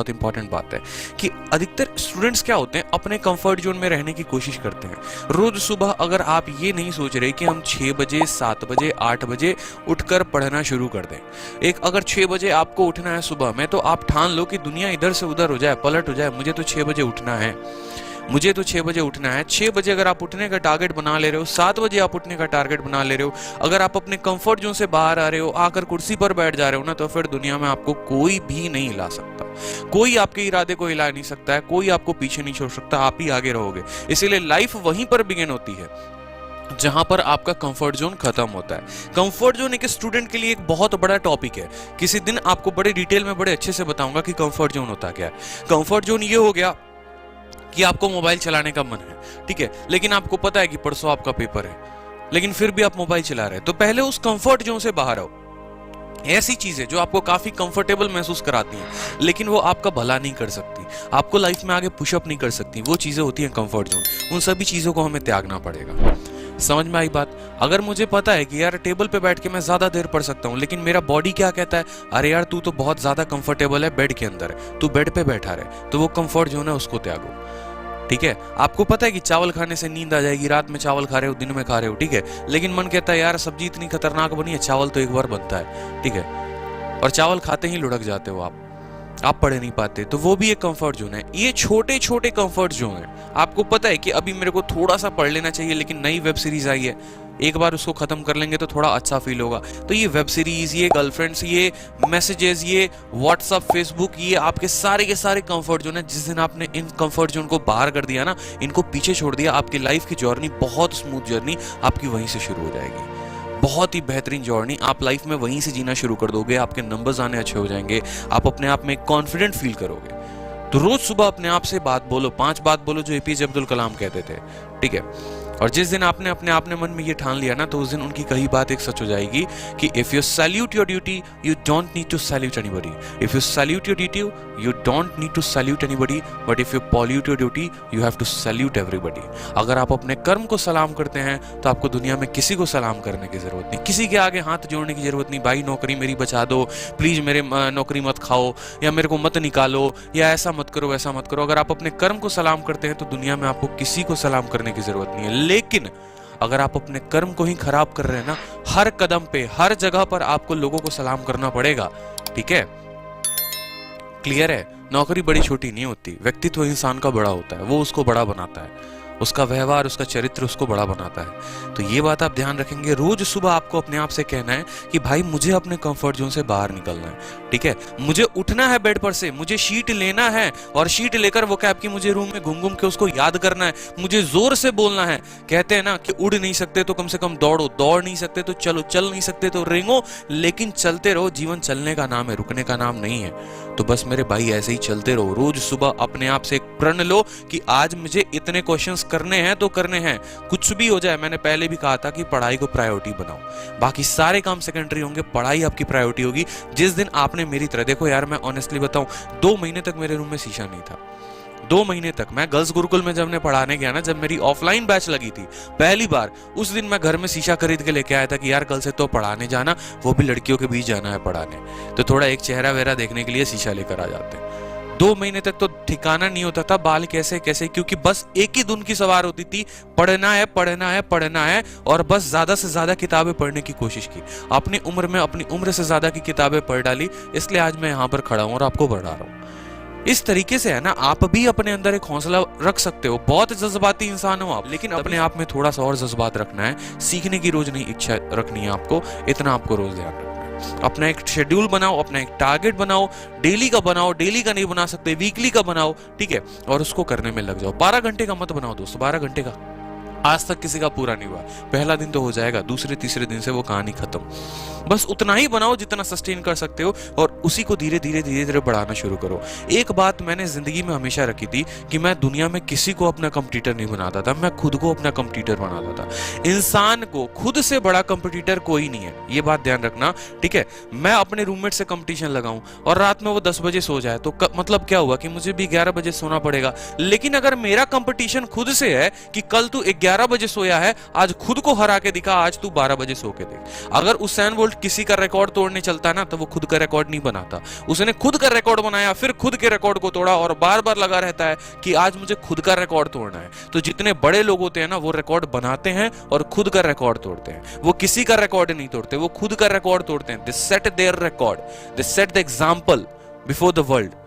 बहुत इंपॉर्टेंट बात है कि अधिकतर स्टूडेंट्स क्या होते हैं, अपने कंफर्ट जोन में रहने की कोशिश करते हैं। रोज सुबह अगर आप ये नहीं सोच रहे कि हम 6 बजे 7 बजे 8 बजे उठकर पढ़ना शुरू कर दें, एक अगर 6 बजे आपको उठना है सुबह में, तो आप ठान लो कि दुनिया इधर से उधर हो जाए, पलट हो जाए, मुझे तो 6 बजे उठना है, मुझे तो 6 बजे उठना है। 6 बजे अगर आप उठने का टारगेट बना ले रहे हो, 7 बजे आप उठने का टारगेट बना ले रहे हो, अगर आप अपने कंफर्ट जोन से बाहर आ रहे हो, आकर कुर्सी पर बैठ जा रहे हो ना, तो फिर दुनिया में आपको कोई भी नहीं हिला सकता। कोई आपके इरादे को हिला नहीं सकता है, कोई आपको पीछे नहीं छोड़ सकता, आप ही आगे रहोगे। इसीलिए लाइफ वहीं पर बिगिन होती है जहां पर आपका कंफर्ट जोन खत्म होता है। कंफर्ट जोन एक स्टूडेंट के लिए एक बहुत बड़ा टॉपिक है। किसी दिन आपको बड़े डिटेल में बड़े अच्छे से बताऊंगा कि कंफर्ट जोन होता क्या है। कंफर्ट जोन ये हो गया कि आपको मोबाइल चलाने का मन है, ठीक है, लेकिन आपको पता है कि परसों आपका पेपर है, लेकिन फिर भी आप मोबाइल चला रहे हैं। तो पहले उस कंफर्ट जोन से बाहर आओ। ऐसी चीजें जो आपको काफी कंफर्टेबल महसूस कराती हैं, लेकिन वो आपका भला नहीं कर सकती, आपको लाइफ में आगे पुशअप नहीं कर सकती, वो चीजें होती हैं कंफर्ट जोन। उन सभी चीजों को हमें त्यागना पड़ेगा। समझ में आई बात? अगर मुझे पता है कि यार टेबल पे बैठ के मैं ज्यादा देर पढ़ सकता हूँ, लेकिन मेरा बॉडी क्या कहता है, अरे यार तू तो बहुत ज्यादा कंफर्टेबल है बेड के अंदर, तू बेड पे बैठा रहे, तो वो कंफर्ट जोन है, उसको त्यागो। ठीक है, आपको पता है कि चावल खाने से नींद आ जाएगी, रात में चावल खा रहे हो, दिन में खा रहे हो, ठीक है, लेकिन मन कहता है यार सब्जी इतनी खतरनाक बनी है, चावल तो एक बार बनता है, ठीक है, और चावल खाते ही लुढ़क जाते हो आप पढ़ नहीं पाते। तो वो भी एक कंफर्ट जोन है। ये छोटे छोटे कंफर्ट जोन है। आपको पता है कि अभी मेरे को थोड़ा सा पढ़ लेना चाहिए, लेकिन नई वेब सीरीज आई है, एक बार उसको खत्म कर लेंगे तो थोड़ा अच्छा फील होगा। तो ये वेब सीरीज, ये गर्लफ्रेंड्स, ये मैसेजेस, ये व्हाट्सअप, फेसबुक, ये आपके सारे के सारे कंफर्ट जोन है। जिस दिन आपने इन कंफर्ट जोन को बाहर कर दिया ना, इनको पीछे छोड़ दिया, आपकी लाइफ की जर्नी, बहुत स्मूथ जर्नी आपकी वहीं से शुरू हो जाएगी। बहुत ही बेहतरीन जर्नी आप लाइफ में वहीं से जीना शुरू कर दोगे। आपके नंबर्स आने अच्छे हो जाएंगे, आप अपने आप में कॉन्फिडेंट फील करोगे। तो रोज सुबह अपने आप से बात बोलो, 5 बात बोलो जो एपीजे अब्दुल कलाम कहते थे, ठीक है। और जिस दिन आपने अपने आप ने मन में ये ठान लिया ना, तो उस दिन उनकी कही बात एक सच हो जाएगी कि if you salute your duty you don't need to salute anybody, if you salute your duty you don't need to salute anybody, but if you pollute your duty you have to salute everybody. अगर आप अपने कर्म को सलाम करते हैं तो आपको दुनिया में किसी को सलाम करने की जरूरत नहीं, किसी के आगे हाथ जोड़ने की जरूरत नहीं। भाई नौकरी मेरी बचा दो प्लीज, मेरे नौकरी मत खाओ, या मेरे को मत निकालो, या ऐसा मत करो वैसा मत करो। अगर आप अपने कर्म को सलाम करते हैं तो दुनिया में आपको किसी को सलाम करने की जरूरत नहीं है। लेकिन अगर आप अपने कर्म को ही खराब कर रहे हैं ना, हर कदम पे हर जगह पर आपको लोगों को सलाम करना पड़ेगा, ठीक है। क्लियर है? नौकरी बड़ी छोटी नहीं होती, व्यक्तित्व इंसान का बड़ा होता है, वो उसको बड़ा बनाता है, उसका व्यवहार, उसका चरित्र उसको बड़ा बनाता है। तो ये बात आप ध्यान रखेंगे। रोज सुबह आपको अपने आप से कहना है कि भाई मुझे अपने कंफर्ट जोन से बाहर निकलना है, ठीक है, मुझे उठना है बेड पर से, मुझे शीट लेना है और शीट लेकर वो कैब की मुझे रूम में घूम घूम के उसको याद करना है, मुझे जोर से बोलना है। कहते हैं ना कि उड़ नहीं सकते तो कम से कम दौड़ो, दौड़ नहीं सकते तो चलो, चल नहीं सकते तो रेंगो, लेकिन चलते रहो। जीवन चलने का नाम है, रुकने का नाम नहीं है। तो बस मेरे भाई ऐसे ही चलते रहो। रोज सुबह अपने आप से एक प्रण लो कि आज मुझे इतने क्वेश्चंस करने हैं तो करने हैं, कुछ भी हो जाए। मैंने पहले भी कहा था कि पढ़ाई को प्रायोरिटी बनाओ, बाकी सारे काम सेकेंडरी होंगे, पढ़ाई आपकी प्रायोरिटी होगी। जिस दिन आपने मेरी तरह, देखो यार मैं ऑनेस्टली बताऊं, 2 महीने तक मेरे रूम में शीशा नहीं था। 2 महीने तक मैं गर्ल्स गुरुकुल में जब मैं पढ़ाने गया ना, जब मेरी ऑफलाइन बैच लगी थी पहली बार, उस दिन मैं घर में शीशा खरीद के लेके आया था कि यार कल से तो पढ़ाने जाना, वो भी लड़कियों के बीच जाना है पढ़ाने, तो थोड़ा एक चेहरा वेहरा देखने के लिए शीशा लेकर आ जाते हैं। 2 महीने तक तो ठिकाना नहीं होता था बाल कैसे कैसे, क्योंकि बस एक ही धुन की सवार होती थी, पढ़ना है पढ़ना है पढ़ना है, और बस ज्यादा से ज्यादा किताबें पढ़ने की कोशिश की। अपनी उम्र में अपनी उम्र से ज्यादा की किताबें पढ़ डाली, इसलिए आज मैं यहाँ पर खड़ा हूँ और आपको पढ़ा रहा हूँ। इस तरीके से है ना, आप भी अपने अंदर एक हौसला रख सकते हो। बहुत जज्बाती इंसान हो आप, लेकिन अपने आप में थोड़ा सा और जज्बात रखना है। सीखने की रोज नहीं इच्छा रखनी है आपको, इतना आपको रोज ध्यान रखना है। अपना एक शेड्यूल बनाओ, अपना एक टारगेट बनाओ, डेली का बनाओ, डेली का नहीं बना सकते वीकली का बनाओ, ठीक है, और उसको करने में लग जाओ। 12 घंटे का मत बनाओ दोस्तों, 12 घंटे का आज तक किसी का पूरा नहीं हुआ। पहला दिन तो हो जाएगा, दूसरे तीसरे दिन से वो कहानी खत्म। बस उतना ही बनाओ जितना सस्टेन कर सकते हो, और उसी को धीरे धीरे धीरे धीरे बढ़ाना शुरू करो। एक बात मैंने जिंदगी में हमेशा रखी थी कि मैं दुनिया में किसी को अपना कंपटीटर नहीं बनाता था, मैं खुद को अपना कंपटीटर बनाता था। इंसान को खुद से बड़ा कंपटीटर कोई नहीं है, ये बात ध्यान रखना, ठीक है। मैं अपने रूममेट से कंपटीशन लगाऊं और रात में वो 10 बजे सो जाए तो मतलब क्या हुआ कि मुझे भी 11 बजे सोना पड़ेगा। लेकिन अगर मेरा कंपटीशन खुद से है कि कल तू 11 बजे सोया है, आज खुद को हरा के दिखा, आज तू 12 बजे सो के देख। अगर उसेन बोल्ट किसी का रिकॉर्ड तोड़ने चलता ना तो वो खुद का रिकॉर्ड नहीं बनाता। उसने खुद का रिकॉर्ड बनाया, फिर खुद के रिकॉर्ड को तोड़ा और बार बार लगा रहता है कि आज मुझे खुद का रिकॉर्ड तोड़ना है। तो जितने बड़े लोग होते हैं ना, वो रिकॉर्ड बनाते हैं और खुद का रिकॉर्ड तोड़ते हैं। वो किसी का रिकॉर्ड नहीं तोड़ते, वो खुद का रिकॉर्ड तोड़ते हैं। They set their record, they set the example before the world.